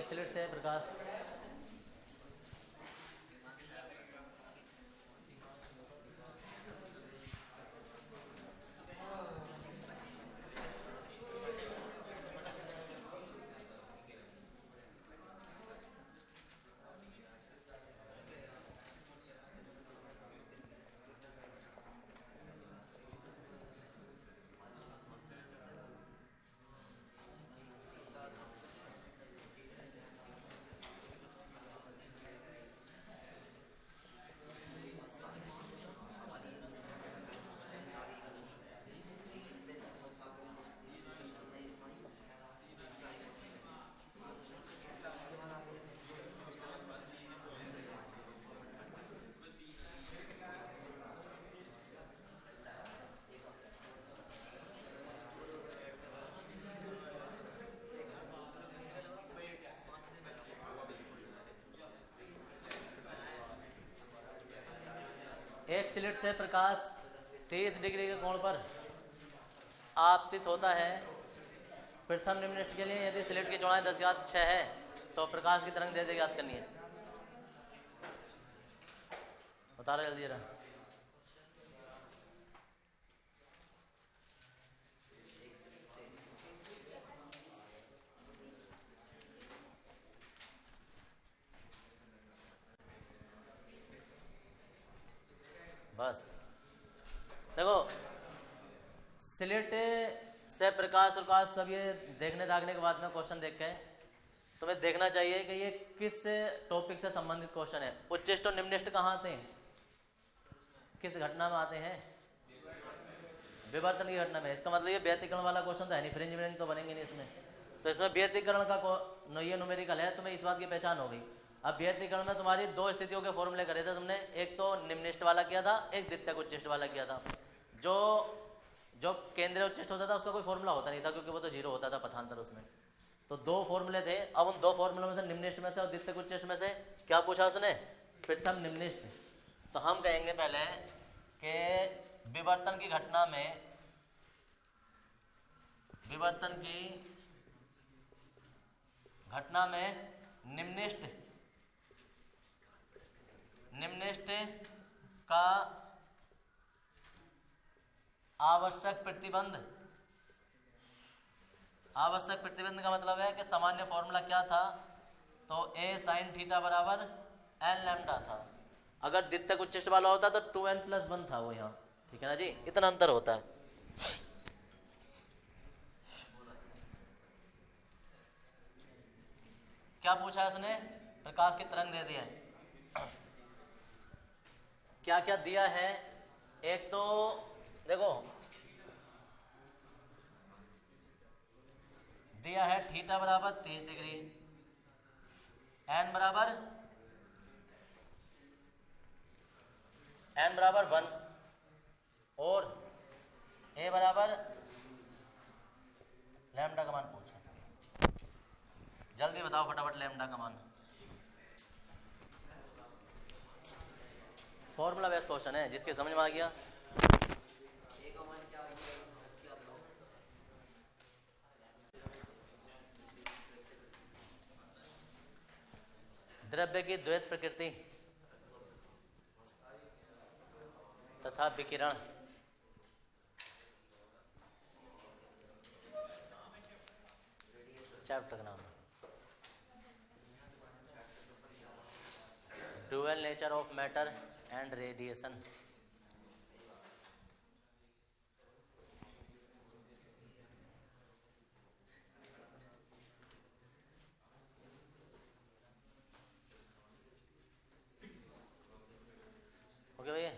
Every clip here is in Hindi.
स्लेट से है प्रकाश। एक स्लिट से प्रकाश 30 डिग्री के कोण पर आपतित होता है। प्रथम निम्नलिखित के लिए यदि स्लिट की चौड़ाई 10⁻6 है तो प्रकाश की तरंग दैर्घ्य ज्ञात करनी है। बता रहे जल्दी जरा। बस देखो, स्लिट से प्रकाश सब ये देखने दागने के बाद में क्वेश्चन देख के तुम्हें देखना चाहिए कि ये किस टॉपिक से संबंधित क्वेश्चन है। उच्चिष्ट और निम्निष्ट कहाँ आते हैं, किस घटना में आते हैं? विवर्तन की घटना में। इसका मतलब ये व्यतिकरण वाला क्वेश्चन तो है नहीं, फ्रिंज मिररिंग तो बनेंगे नहीं इसमें। तो इसमें व्यतिकरण का ये न्यूमेरिकल है, तुम्हें इस बात की पहचान हो गई। अब व्यतिकरण में तुम्हारी दो स्थितियों के फॉर्मूले करे थे तुमने, एक तो निम्निष्ट वाला किया था, एक द्वितीयक उच्चिष्ट वाला किया था। जो केंद्रीय उच्चिष्ट होता था उसका कोई फॉर्मूला होता नहीं था, क्योंकि वो तो जीरो होता था पथांतर उसमें। तो दो फॉर्मूले थे। अब उन दो फॉर्मूलों में से निम्निष्ट में से और द्वितीयक उच्चिष्ट में से क्या पूछा उसने? प्रथम निम्निष्ट। तो हम कहेंगे पहले कि विवर्तन की घटना में निम्निष्ट का आवश्यक प्रतिबंध का मतलब है कि सामान्य फॉर्मूला क्या था? तो a sin थीटा बराबर n लैम्डा था। अगर द्वितीयक उच्चिष्ट वाला होता तो 2n+1 था वो यहाँ, ठीक है ना जी, इतना अंतर होता है। क्या पूछा है उसने? प्रकाश की तरंग दे दिया है। क्या क्या दिया है? एक तो देखो दिया है थीटा बराबर 30 डिग्री, n बराबर 1 और a बराबर लैम्डा का मान पूछा। जल्दी बताओ फटाफट लैम्डा का मान। फॉर्मूला बेस्ड क्वेश्चन है, जिसके समझ में आ गया। द्रव्य की द्वैत प्रकृति तथा विकिरण चैप्टर का नाम dual nature of matter and radiation. Okay भैया,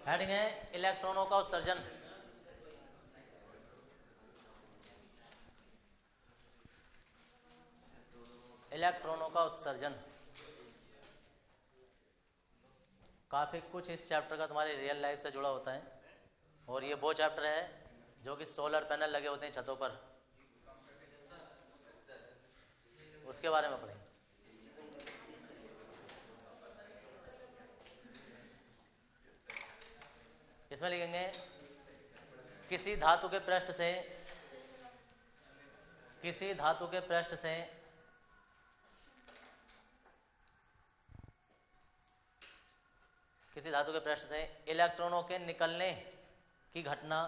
हेडिंग है इलेक्ट्रॉनों का उत्सर्जन। इलेक्ट्रॉनों का उत्सर्जन काफ़ी कुछ इस चैप्टर का तुम्हारे रियल लाइफ से जुड़ा होता है, और ये वो चैप्टर है जो कि सोलर पैनल लगे होते हैं छतों पर, उसके बारे में पढ़ेंगे। इसमें लिखेंगे किसी धातु के पृष्ठ से किसी धातु के पृष्ठ से किसी धातु के पृष्ठ से इलेक्ट्रॉनों के निकलने की घटना,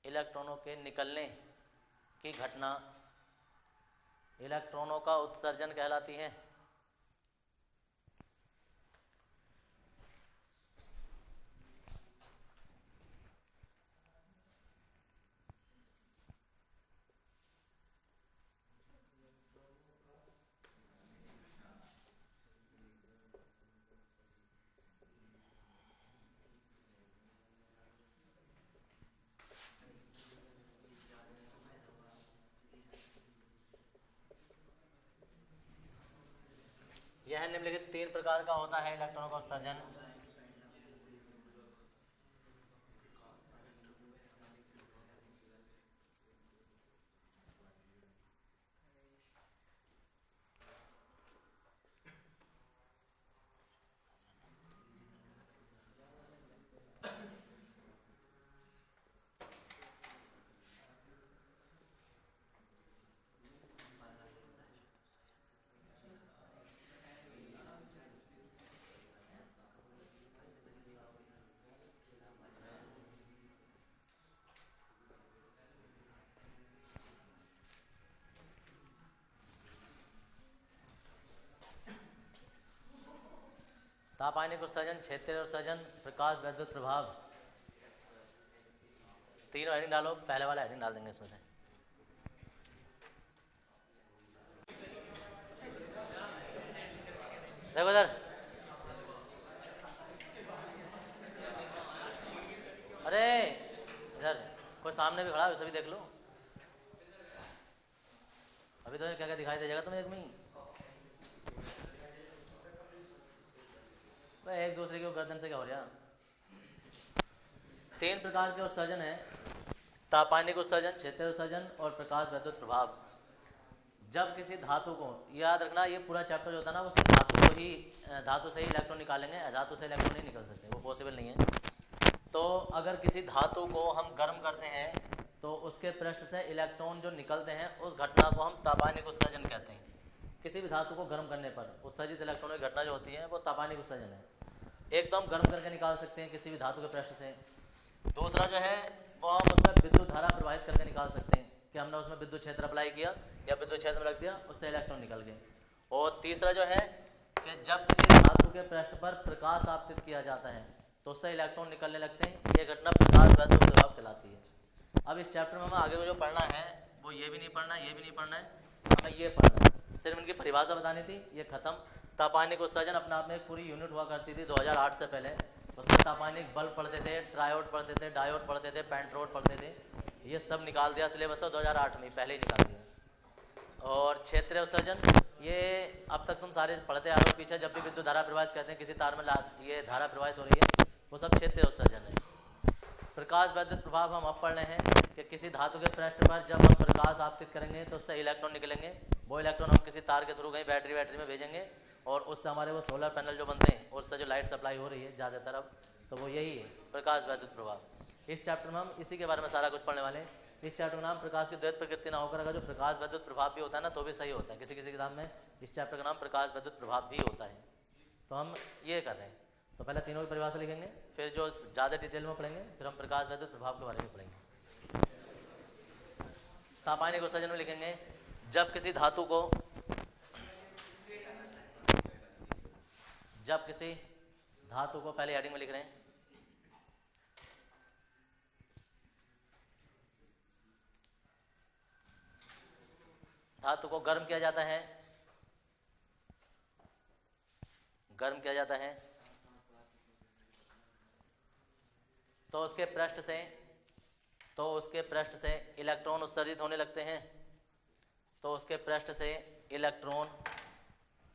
इलेक्ट्रॉनों के निकलने की घटना इलेक्ट्रॉनों का उत्सर्जन कहलाती है। यह निम्नलिखित 3 प्रकार का होता है इलेक्ट्रॉनों का उत्सर्जन। तापायनिक उत्सर्जन, क्षेत्रीय उत्सर्जन, प्रकाश वैद्युत प्रभाव। तीनों हेडिंग डालो, पहले वाला हेडिंग डाल देंगे इसमें से। देखो इधर, अरे इधर कोई सामने भी खड़ा है, सभी देख लो। अभी तो क्या क्या दिखाई दे जाएगा तुम्हें एक में ही। एक दूसरे के गर्दन से क्या हो रहा। 3 प्रकार के उत्सर्जन है, तापायनिक उत्सर्जन, क्षेत्रीय उत्सर्जन और प्रकाश वैद्युत प्रभाव। जब किसी धातु को, याद रखना ये पूरा चैप्टर जो होता है ना वो सिर्फ धातु से ही इलेक्ट्रॉन निकालेंगे, धातु से इलेक्ट्रॉन नहीं निकल सकते, वो पॉसिबल नहीं है। तो अगर किसी धातु को हम गर्म करते हैं तो उसके पृष्ठ से इलेक्ट्रॉन जो निकलते हैं उस घटना को हम तापायनिक उत्सर्जन कहते हैं। किसी भी धातु को गर्म करने पर उत्सर्जित इलेक्ट्रॉनों की घटना जो होती है वो तापायनिक उत्सर्जन है। एक तो हम गर्म करके निकाल सकते हैं किसी भी धातु के पृष्ठ से, दूसरा जो है वो हम उसमें विद्युत धारा प्रवाहित करके निकाल सकते हैं कि हमने उसमें विद्युत क्षेत्र अप्लाई किया या विद्युत क्षेत्र में रख दिया, उससे इलेक्ट्रॉन निकल गए। और तीसरा जो है कि जब किसी धातु के पृष्ठ पर प्रकाश आपतित किया जाता है तो उससे इलेक्ट्रॉन निकलने लगते हैं, ये घटना प्रकाश वैद्युत प्रभाव कहलाती है। अब इस चैप्टर में हमें आगे जो पढ़ना है वो ये भी नहीं पढ़ना है, ये भी नहीं पढ़ना है, हमें ये पढ़ना है। सिर्फ इनकी परिभाषा बतानी थी, ये खत्म। तापायनिक उत्सर्जन अपने आप में एक पूरी यूनिट हुआ करती थी 2008 से पहले। उसमें तापायनिक बल्ब पढ़ते थे, ट्रायोड पढ़ते थे, डायोड पढ़ते थे, पेंट्रोड पढ़ते थे, ये सब निकाल दिया सिलेबस 2008 में, पहले ही निकाल दिया। और क्षेत्रीय उत्सर्जन, ये अब तक तुम सारे पढ़ते आ रहे हो पीछे, जब भी विद्युत धारा प्रवाहित कहते हैं किसी तार में ये धारा प्रवाहित हो रही है, वो सब क्षेत्रीय उत्सर्जन है। प्रकाश वैद्युत प्रभाव हम अब पढ़ रहे हैं कि किसी धातु के पृष्ठ पर जब हम प्रकाश आपतित करेंगे तो उससे इलेक्ट्रॉन निकलेंगे, वो इलेक्ट्रॉन हम किसी तार के थ्रू कहीं बैटरी में भेजेंगे और उससे हमारे वो सोलर पैनल जो बनते हैं उससे जो लाइट सप्लाई हो रही है ज़्यादातर अब, तो वो यही है प्रकाश वैद्युत प्रभाव। इस चैप्टर में हम इसी के बारे में सारा कुछ पढ़ने वाले हैं। इस चैप्टर का नाम प्रकाश की द्वैत प्रकृति ना होकर अगर जो प्रकाश वैद्युत प्रभाव भी होता है ना तो भी सही होता है, किसी किसी किताब में इस चैप्टर का नाम प्रकाश वैद्युत प्रभाव भी होता है। तो हम ये कर रहे हैं, तो पहले तीनों की परिभाषा लिखेंगे, फिर जो ज़्यादा डिटेल में पढ़ेंगे फिर हम प्रकाश वैद्युत प्रभाव के बारे में पढ़ेंगे। तापायनिक उत्सर्जन में लिखेंगे जब किसी धातु को पहले हेडिंग में लिख रहे हैं, धातु को गर्म किया जाता है, गर्म किया जाता है तो उसके पृष्ठ से इलेक्ट्रॉन उत्सर्जित होने लगते हैं। तो उसके पृष्ठ से इलेक्ट्रॉन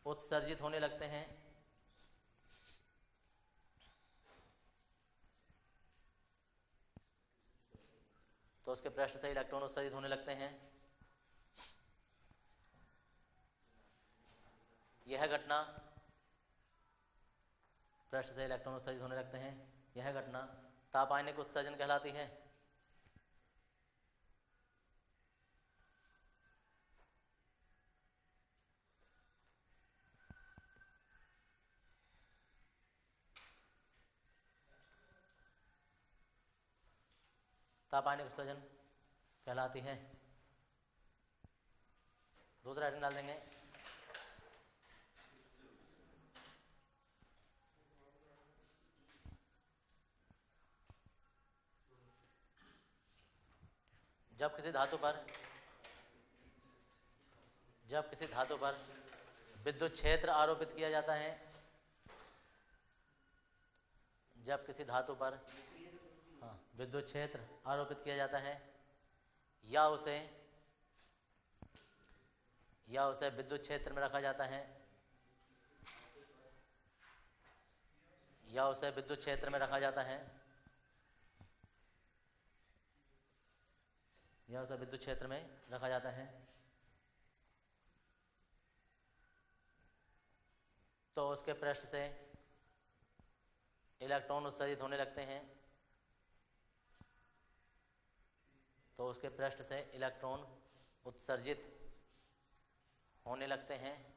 उत्सर्जित होने लगते हैं। तो उसके पृष्ठ से इलेक्ट्रॉन उत्सर्जित होने लगते हैं। यह घटना पृष्ठ से इलेक्ट्रॉन उत्सर्जित होने लगते हैं। यह घटना तापायनिक उत्सर्जन कहलाती है। तापायनिक उत्सर्जन कहलाती है। दूसरा आइटम डाल देंगे। जब किसी धातु पर विद्युत क्षेत्र आरोपित किया जाता है, जब किसी धातु पर विद्युत क्षेत्र आरोपित किया जाता है या उसे विद्युत क्षेत्र में रखा जाता है, या उसे विद्युत क्षेत्र में रखा जाता है, या उसे विद्युत क्षेत्र में रखा जाता है, तो उसके पृष्ठ से इलेक्ट्रॉन उत्सर्जित होने लगते हैं। तो उसके पृष्ठ से इलेक्ट्रॉन उत्सर्जित होने लगते हैं।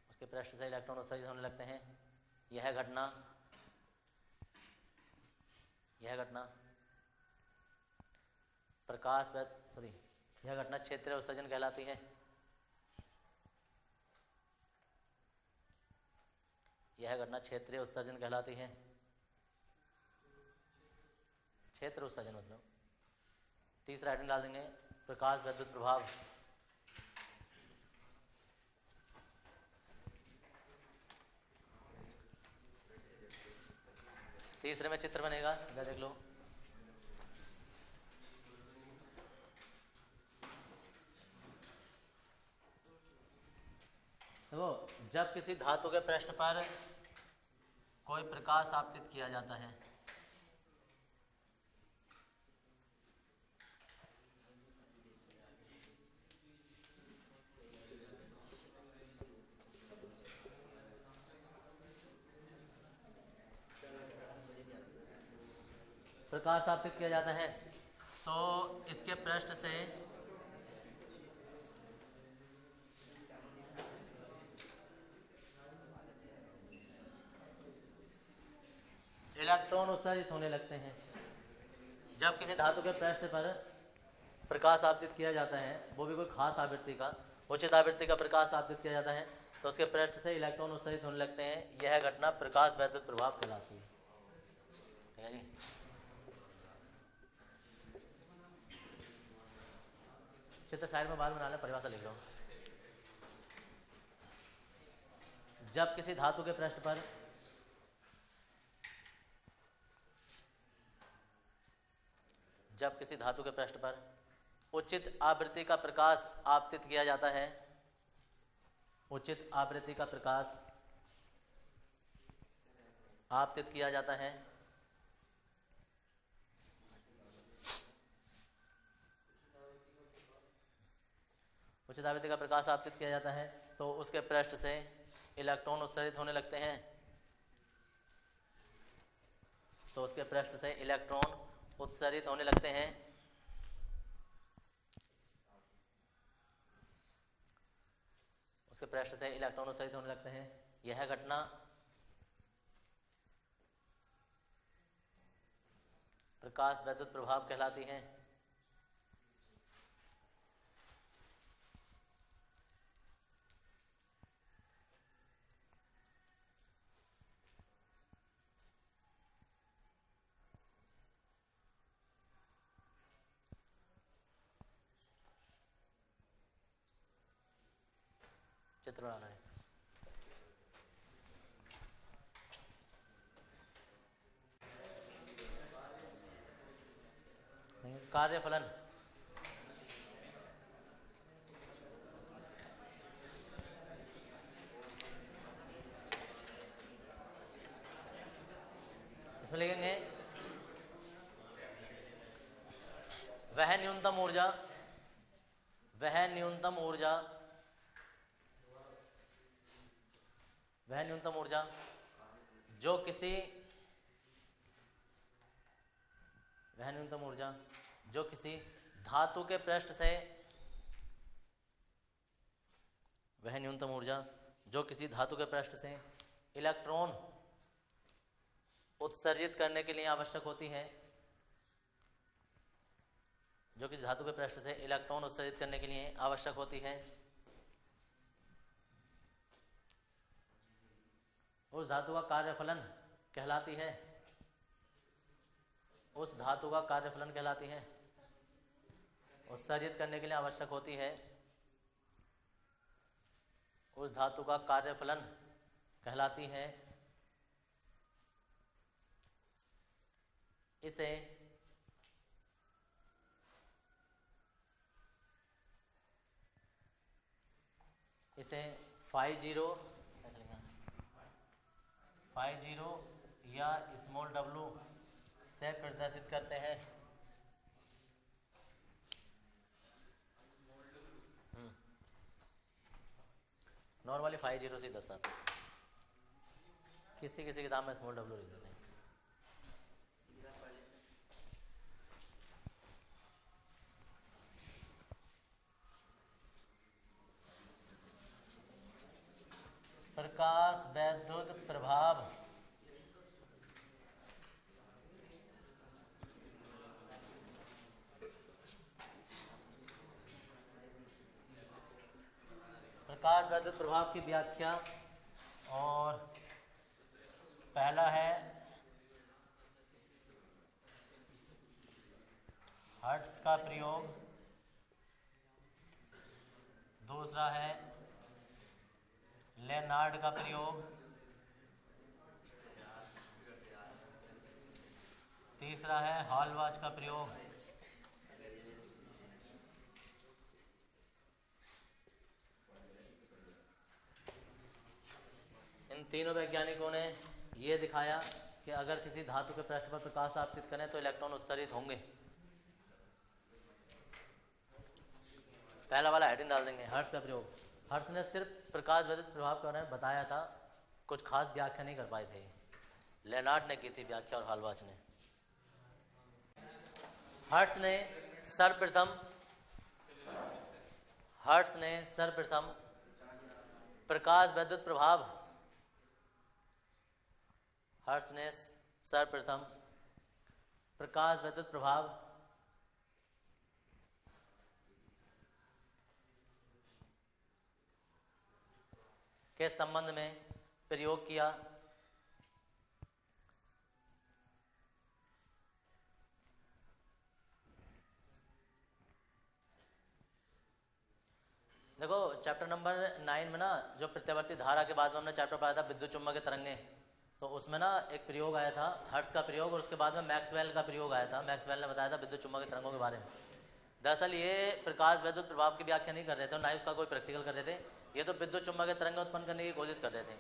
उसके पृष्ठ से इलेक्ट्रॉन उत्सर्जित होने लगते हैं। यह घटना यह घटना क्षेत्रीय उत्सर्जन कहलाती है। यह घटना क्षेत्रीय उत्सर्जन कहलाती है। क्षेत्र उत्सर्जन मतलब। तीसरा आइटम डाल देंगे, प्रकाश विद्युत प्रभाव। तीसरे में चित्र बनेगा, इधर देख लो। देखो, जब किसी धातु के पृष्ठ पर कोई प्रकाश आपतित किया जाता है, तो इसके पृष्ठ से इलेक्ट्रॉन उत्सर्जित होने लगते हैं। जब किसी धातु के पृष्ठ पर प्रकाश आपतित किया जाता है, वो भी कोई खास आवृत्ति का, उचित आवृत्ति का प्रकाश आपतित किया जाता है, तो उसके पृष्ठ से इलेक्ट्रॉन उत्सर्जित होने लगते हैं। यह घटना प्रकाश वैद्युत प्रभाव कहलाती है। ठीक है जी। चित्र साइड में बाद बना ले, परिभाषा लिख लो। जब किसी धातु के पृष्ठ पर उचित आवृत्ति का प्रकाश आपतित किया जाता है, उचित आवृत्ति का प्रकाश आपतित किया जाता है, उचित आवृत्ति का प्रकाश आपतित किया जाता है, तो उसके पृष्ठ से इलेक्ट्रॉन उत्सर्जित होने लगते हैं। तो उसके पृष्ठ से इलेक्ट्रॉन उत्सर्जित होने लगते हैं। उसके पृष्ठ से इलेक्ट्रॉन उत्सर्जित होने लगते हैं। यह घटना प्रकाश वैद्युत प्रभाव कहलाती है। चित्र बनाना है। कार्यफलन, इसमें लिखेंगे वह न्यूनतम ऊर्जा, वह न्यूनतम ऊर्जा, वह न्यूनतम ऊर्जा जो किसी, वह न्यूनतम ऊर्जा जो किसी धातु के पृष्ठ से, वह न्यूनतम ऊर्जा जो किसी धातु के पृष्ठ से इलेक्ट्रॉन उत्सर्जित करने के लिए आवश्यक होती है, जो किसी धातु के पृष्ठ से इलेक्ट्रॉन उत्सर्जित करने के लिए आवश्यक होती है, उस धातु का कार्यफलन कहलाती है, उस धातु का कार्यफलन कहलाती है। उत्सर्जित करने के लिए आवश्यक होती है, उस धातु का कार्यफलन कहलाती है। इसे फाई जीरो या स्मॉल w से प्रदर्शित करते हैं। नॉर्मली 50 से दर्शाते हैं, किसी किसी किताब में स्मॉल w लिख देते हैं। प्रकाश वैद्युत प्रभाव, प्रकाश वैद्युत प्रभाव की व्याख्या, और पहला है हर्ट्ज का प्रयोग, दूसरा है लेनार्ड का प्रयोग, तीसरा है हॉलवाच का प्रयोग। इन तीनों वैज्ञानिकों ने यह दिखाया कि अगर किसी धातु के पृष्ठ पर प्रकाश आपतित करें तो इलेक्ट्रॉन उत्सर्जित होंगे। पहला वाला हेडिंग डाल देंगे, हर्ट्ज का प्रयोग। हर्ट्ज ने सिर्फ प्रकाश वैद्युत प्रभाव के बारे में बताया था, कुछ खास व्याख्या नहीं कर पाए थे। लेनार्ड ने की थी व्याख्या और हॉलवाच ने। हर्ट्ज ने सर्वप्रथम प्रकाश वैद्युत प्रभाव, हर्ट्ज ने सर्वप्रथम प्रकाश वैद्युत प्रभाव के संबंध में प्रयोग किया। देखो चैप्टर नंबर 9 में ना, जो प्रत्यावर्ती धारा के बाद में हमने चैप्टर पढ़ा था विद्युत चुम्बकीय तरंगें, तो उसमें ना एक प्रयोग आया था हर्ट्ज का प्रयोग, और उसके बाद में मैक्सवेल का प्रयोग आया था। मैक्सवेल ने बताया था विद्युत चुम्बकीय तरंगों के बारे में। दरअसल ये प्रकाश वैद्युत प्रभाव की व्याख्या नहीं कर रहे थे और ना ही उसका कोई प्रैक्टिकल कर रहे थे, ये तो विद्युत चुम्बकीय तरंगें उत्पन्न करने की कोशिश कर रहे थे।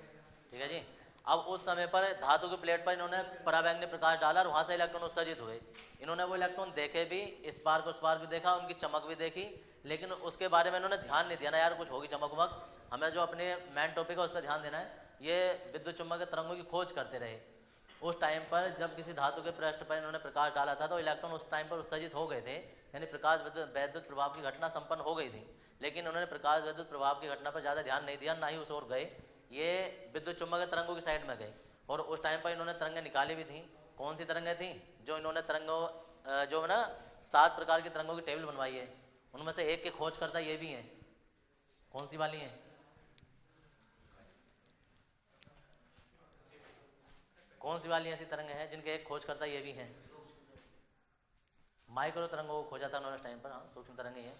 ठीक है जी। अब उस समय पर धातु की प्लेट पर इन्होंने पराबैंगनी प्रकाश डाला और वहाँ से इलेक्ट्रॉन उत्सर्जित हुए। इन्होंने वो इलेक्ट्रॉन देखे भी, इस पार को उस पार भी देखा, उनकी चमक भी देखी, लेकिन उसके बारे में इन्होंने ध्यान नहीं दिया ना, यार कुछ होगी चमक वमक, हमें जो अपने मेन टॉपिक है उस पर ध्यान देना है। ये विद्युत चुम्बकीय तरंगों की खोज करते रहे। उस टाइम पर जब किसी धातु के पृष्ठ पर इन्होंने प्रकाश डाला था तो इलेक्ट्रॉन उस टाइम पर उत्सर्जित हो गए थे, यानी प्रकाश वैद्युत प्रभाव की घटना संपन्न हो गई थी, लेकिन उन्होंने प्रकाश वैद्युत प्रभाव की घटना पर ज़्यादा ध्यान नहीं दिया, ना ही उस ओर गए। ये विद्युत चुम्बकीय तरंगों की साइड में गए और उस टाइम पर इन्होंने तरंगें निकाली भी थी। कौन सी तरंगें थी? जो इन्होंने तरंगों जो है ना 7 प्रकार की तरंगों की टेबल बनवाई है, उनमें से एक के खोज करता ये भी हैं। कौन सी वाली हैं? कौन सी वाली ऐसी तरंगें हैं जिनके एक खोज करता ये भी हैं? माइक्रो तरंगों को खोजा था उन्होंने उस टाइम पर। हाँ, सूक्ष्म तरंगें हैं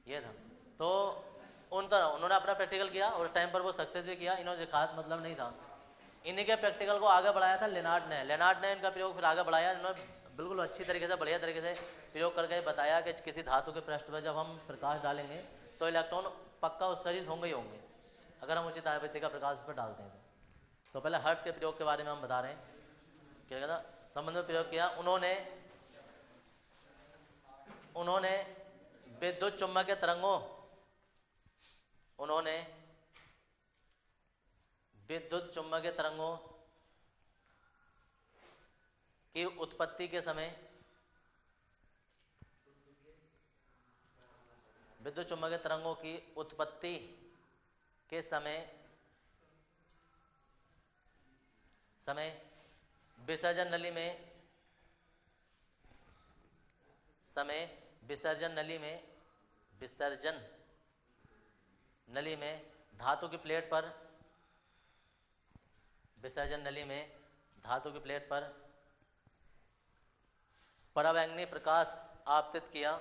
ये था। तो उन्होंने अपना प्रैक्टिकल किया और टाइम पर वो सक्सेस भी किया, इन्होंने खास मतलब नहीं था। इन्हीं के प्रैक्टिकल को आगे बढ़ाया था लेनार्ड ने इनका प्रयोग फिर आगे बढ़ाया। इन्होंने बिल्कुल अच्छी तरीके से बढ़िया तरीके से प्रयोग करके बताया कि किसी धातु के पृष्ठ पर जब हम प्रकाश डालेंगे तो इलेक्ट्रॉन पक्का उत्सर्जित होंगे ही होंगे, अगर हम उचित आवृत्ति का प्रकाश उस पर डालते हैं। तो पहले हर्ट्ज के प्रयोग के बारे में हम बता रहे हैं। क्या कहना संबंध में प्रयोग किया उन्होंने विद्युत चुम्बकीय तरंगों की उत्पत्ति के समय विद्युत चुम्बकीय तरंगों की उत्पत्ति के समय विसर्जन नली में धातु की प्लेट पर परावैंगनी प्रकाश आपतित किया।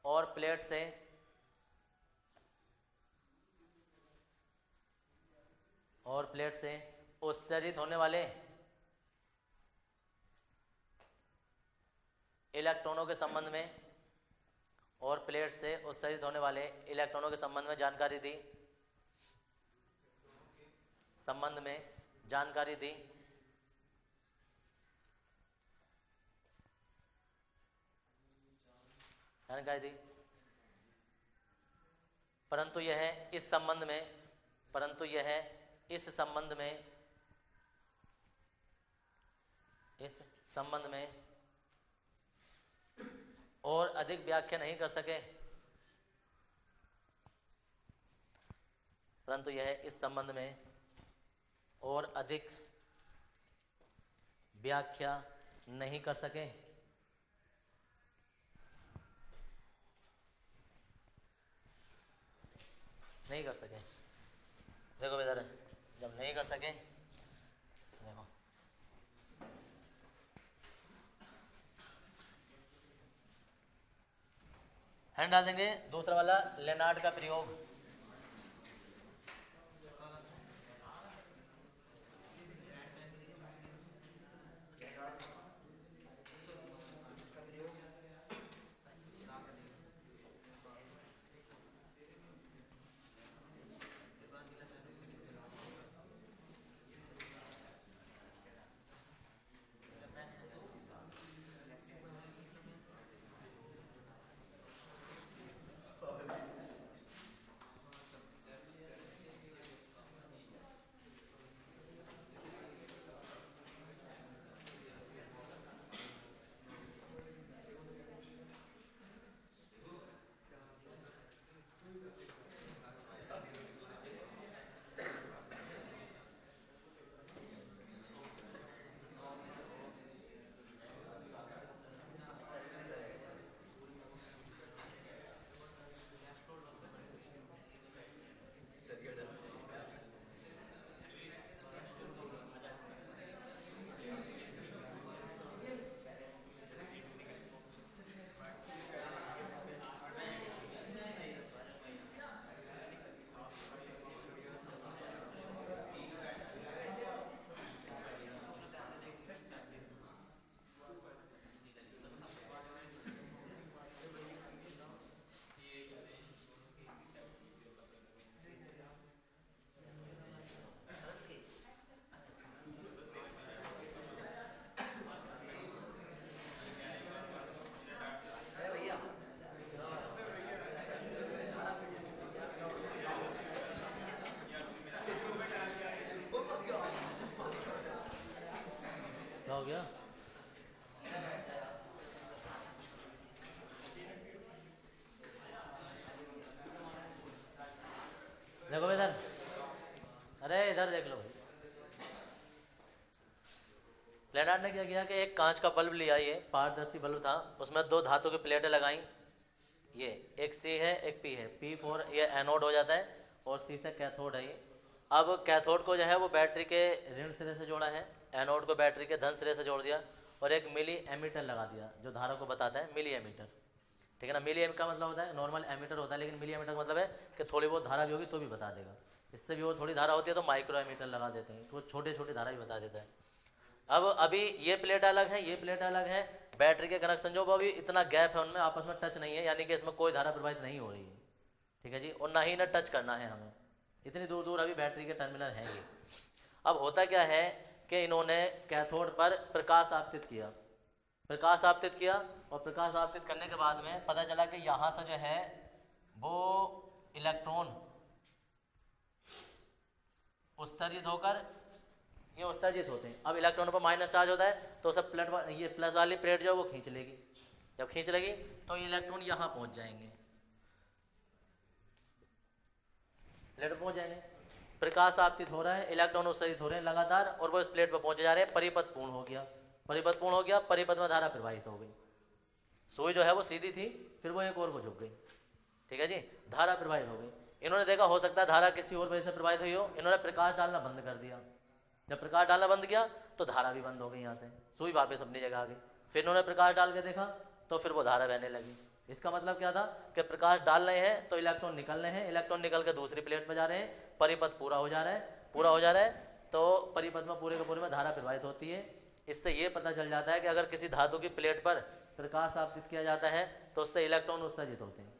और प्लेट से उत्सर्जित होने वाले इलेक्ट्रॉनों के संबंध में जानकारी दी। परंतु यह इस संबंध में और अधिक व्याख्या नहीं कर सके। देखो इधर जब नहीं कर सके, देखो हैंड डाल देंगे। दूसरा वाला लेनार्ड का प्रयोग। क्या हो गया? देखो इधर, अरे इधर देख लो। लेनार्ड ने क्या किया कि एक कांच का बल्ब लिया, ये पारदर्शी बल्ब था, उसमें दो धातु की प्लेटें लगाई ये एक सी है एक पी है, P4 ये एनोड हो जाता है और सी से कैथोड है ये। अब कैथोड को जो है वो बैटरी के ऋण सिरे से जोड़ा है, एनोड को बैटरी के धन सिरे से जोड़ दिया और एक मिली एमीटर लगा दिया जो धारा को बताता है, मिली एमीटर। ठीक है ना, मिली एम का मतलब होता है नॉर्मल एमीटर होता है, लेकिन मिली एमीटर का मतलब है कि थोड़ी बहुत धारा भी होगी तो भी बता देगा। इससे भी वो थोड़ी धारा होती है तो माइक्रो एमीटर लगा देते हैं, तो वो छोटे छोटी धारा भी बता देता है। अब अभी ये प्लेट अलग है, ये प्लेट अलग है, बैटरी के कनेक्शन जो अभी इतना गैप है उनमें आपस में टच नहीं है, यानी कि इसमें कोई धारा प्रवाहित नहीं हो रही है। ठीक है जी, और ना ही ना टच करना है हमें, इतनी दूर दूर अभी बैटरी के टर्मिनल हैं ये। अब होता क्या है कि इन्होंने कैथोड पर प्रकाश आपतित किया, प्रकाश आपतित किया और प्रकाश आपतित करने के बाद में पता चला कि यहाँ से जो है वो इलेक्ट्रॉन उत्सर्जित होकर ये उत्सर्जित होते हैं। अब इलेक्ट्रॉन पर माइनस चार्ज होता है तो सब प्लेट ये प्लस वाली प्लेट जो है वो खींच लेगी, जब खींच लेगी तो ये इलेक्ट्रॉन यहाँ पहुँच जाएंगे, प्लेट पर पहुँच जाएंगे। प्रकाश आपतित हो रहा है, इलेक्ट्रॉन उत्सर्जित हो रहे हैं लगातार और वो इस प्लेट पर पहुँचे जा रहे हैं, परिपथ पूर्ण हो गया, परिपथ पूर्ण हो गया, परिपथ में धारा प्रवाहित हो गई। सुई जो है वो सीधी थी, फिर वो एक और को झुक गई। ठीक है जी, धारा प्रवाहित हो गई। इन्होंने देखा हो सकता है धारा किसी और वजह से प्रवाहित हुई हो, इन्होंने प्रकाश डालना बंद कर दिया। जब प्रकाश डालना बंद किया तो धारा भी बंद हो गई, यहाँ से सुई वापस अपनी जगह आ गई। फिर इन्होंने प्रकाश डाल के देखा तो फिर वो धारा बहने लगी। इसका मतलब क्या था कि प्रकाश डाल रहे हैं तो इलेक्ट्रॉन निकल रहे हैं, इलेक्ट्रॉन निकल के दूसरी प्लेट में जा रहे हैं, परिपथ पूरा हो जा रहा है, पूरा हो जा रहा है तो परिपथ में पूरे के पूरे में धारा प्रवाहित होती है। इससे ये पता चल जाता है कि अगर किसी धातु की प्लेट पर प्रकाश आपतित किया जाता है तो उससे इलेक्ट्रॉन उत्सर्जित होते हैं।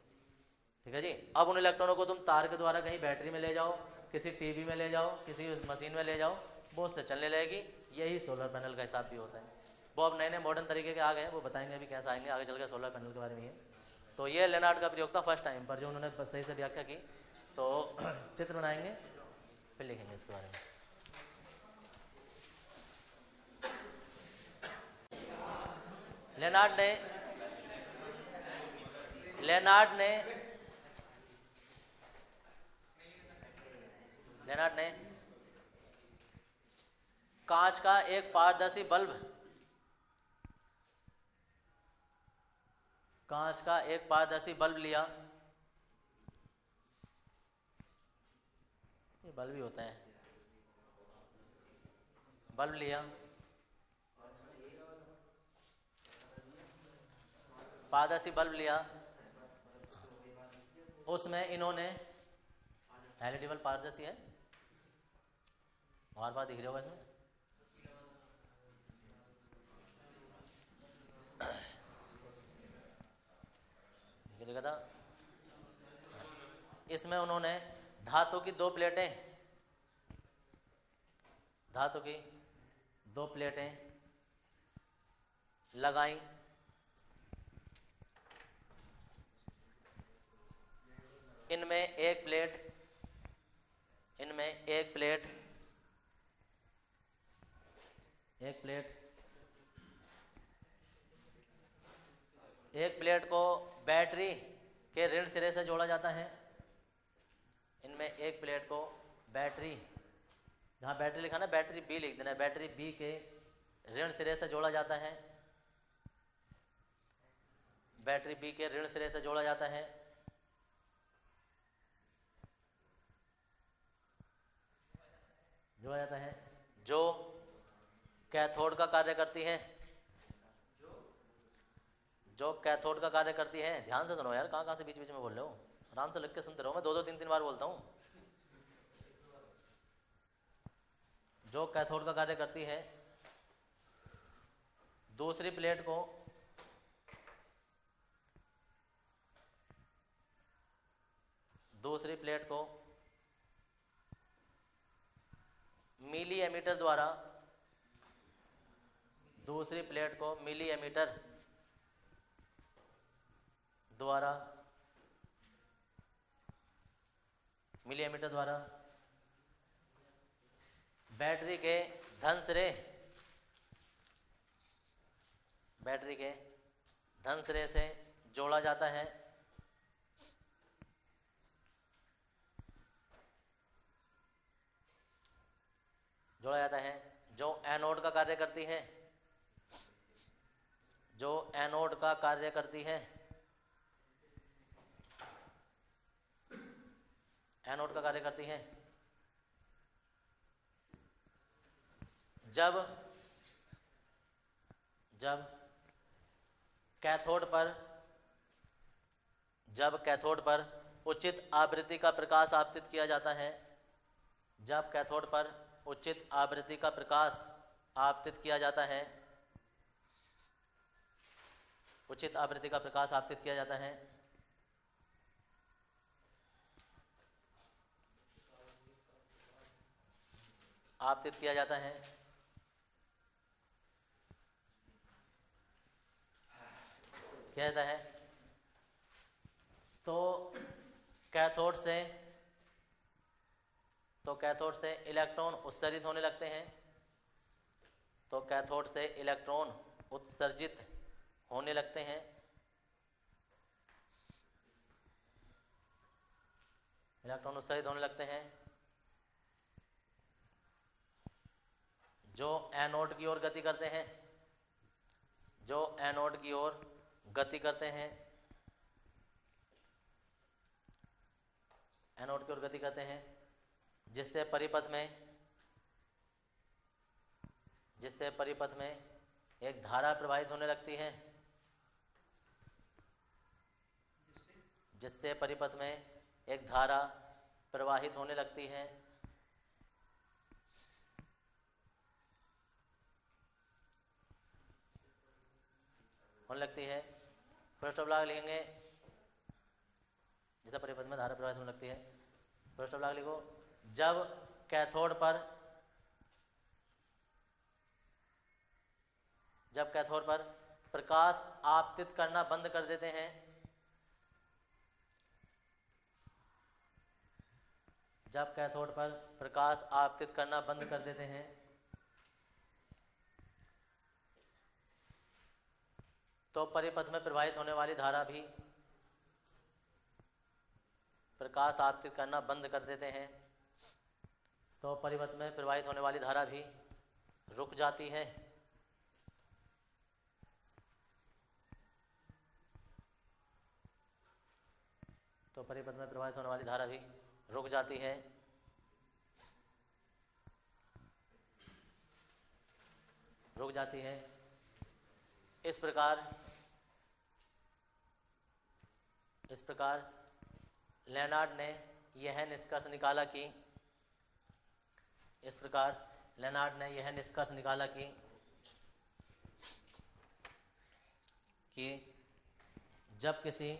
ठीक है जी, अब उन इलेक्ट्रॉनों को तुम तार के द्वारा कहीं बैटरी में ले जाओ, किसी टीवी में ले जाओ, किसी मशीन में ले जाओ, वो उससे चलने लगेगी। यही सोलर पैनल का हिसाब भी होता है। वो अब नए नए मॉडर्न तरीके के आ गए हैं, वो बताएंगे अभी कैसे आएंगे आगे चल के सोलर पैनल के बारे में। ये तो ये लेनार्ड का प्रयोग था फर्स्ट टाइम पर, जो उन्होंने सही से व्याख्या की। तो चित्र बनाएंगे फिर लिखेंगे इसके बारे में। लेनार्ड ने कांच का एक पारदर्शी बल्ब, कांच का एक पारदर्शी बल्ब लिया, ये बल्ब ही होता है, बल्ब लिया, पारदर्शी बल्ब लिया, उसमें इन्होंने एलईडी बल्ब पारदर्शी है, बार बार दिख रहा होगा इसमें, देखा था। इसमें उन्होंने धातु की दो प्लेटें, धातु की दो प्लेटें लगाई, इनमें एक प्लेट को बैटरी के ऋण सिरे से जोड़ा जाता है। इनमें एक प्लेट को बैटरी, जहाँ बैटरी लिखा ना बैटरी बी लिख देना, बैटरी बी के ऋण सिरे से जोड़ा जाता है, बैटरी बी के ऋण सिरे से जोड़ा जाता है। जोड़ा जाता है जो कैथोड का कार्य करती है, जो कैथोड का कार्य करती है। ध्यान से सुनो यार, कहाँ से बीच बीच में बोल रहे हो, आराम से लिख के सुनते रहो, मैं 2-2 3-3 बार बोलता हूँ। जो कैथोड का कार्य करती है, दूसरी प्लेट को मिली एमीटर द्वारा, दूसरी प्लेट को मिली एमीटर द्वारा बैटरी के धन सिरे से जोड़ा जाता है। जो एनोड का कार्य करती है, जो एनोड का कार्य करती है, एनोड का कार्य करती हैं। जब कैथोड पर उचित आवृत्ति का प्रकाश आपतित किया जाता है, जब कैथोड पर उचित आवृत्ति का प्रकाश आपतित किया जाता है, उचित आवृत्ति का प्रकाश आपतित किया जाता है, आपतित किया जाता है, क्या कहता है, तो कैथोड से इलेक्ट्रॉन उत्सर्जित होने लगते हैं, तो कैथोड से इलेक्ट्रॉन उत्सर्जित होने लगते हैं, इलेक्ट्रॉन उत्सर्जित होने लगते हैं, जो एनोड की ओर गति करते हैं, जो एनोड की ओर गति करते हैं, एनोड की ओर गति करते हैं, जिससे परिपथ में एक धारा प्रवाहित होने लगती है, जिससे परिपथ में एक धारा प्रवाहित होने लगती है, फर्स्ट ऑफ लॉग लिखेंगे, जिससे परिपथ में धारा प्रवाहित होने लगती है। फर्स्ट ऑफ लॉग लिखो, जब कैथोड पर प्रकाश आपतित करना बंद कर देते हैं, जब कैथोड पर प्रकाश आपतित करना बंद कर देते हैं, तो परिपथ में प्रवाहित होने वाली धारा भी, प्रकाश आपतित करना बंद कर देते हैं, तो परिपथ में प्रवाहित होने वाली धारा भी रुक जाती है, तो परिपथ में प्रवाहित होने वाली धारा भी रुक जाती है। रुक जाती है। इस प्रकार लेनार्ड ने यह निष्कर्ष निकाला कि जब किसी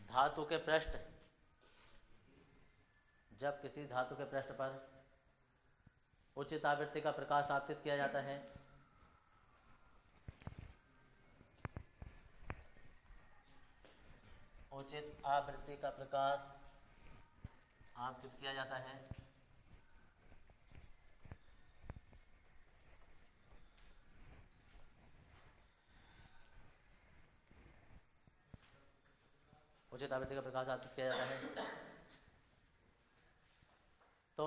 धातु के पृष्ठ पर उचित आवृत्ति का प्रकाश आपतित किया जाता है, उचित आवृत्ति का प्रकाश आपतित किया जाता है, उचित आवृत्ति का प्रकाश आपतित किया जाता है, तो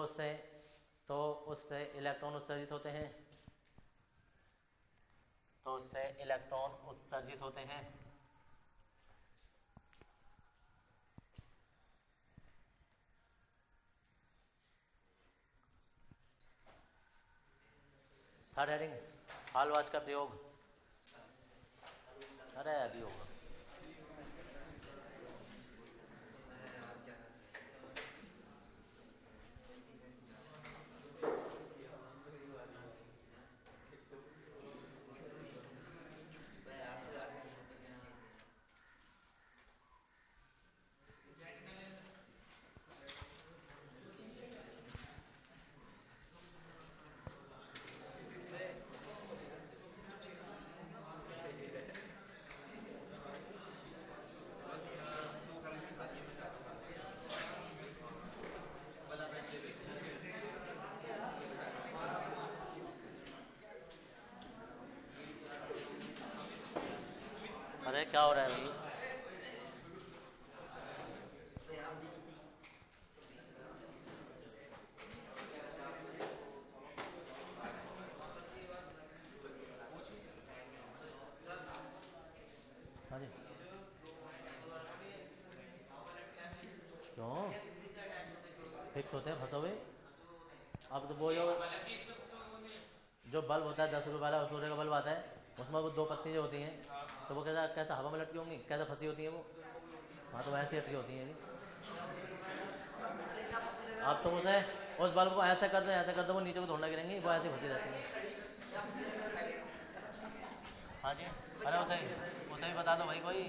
उससे इलेक्ट्रॉन उत्सर्जित होते हैं, थर्ड हेडिंग, हॉलवाच का प्रयोग। अरे अभी होगा। अरे क्या हो रहा है भाई? हाँ जी, क्यों फिक्स होते हैं फंसे हुए? अब तो वो जो बल्ब होता है 10 रुपये वाला सूर्य का बल्ब आता है, उसमें वो 2 पत्ती जो होती हैं, तो वो कैसा कैसा हवा में लटकी होंगी, कैसे फंसी होती हैं वो? हाँ, तो वैसे ही अटकी होती हैं जी। अब तुम उसे उस बल्ब को ऐसे कर दो, वो नीचे को थोड़ा गिरेंगी, वो ऐसे फंसी रहती है। हाँ जी, अरे उसे उसे भी बता दो भाई कोई।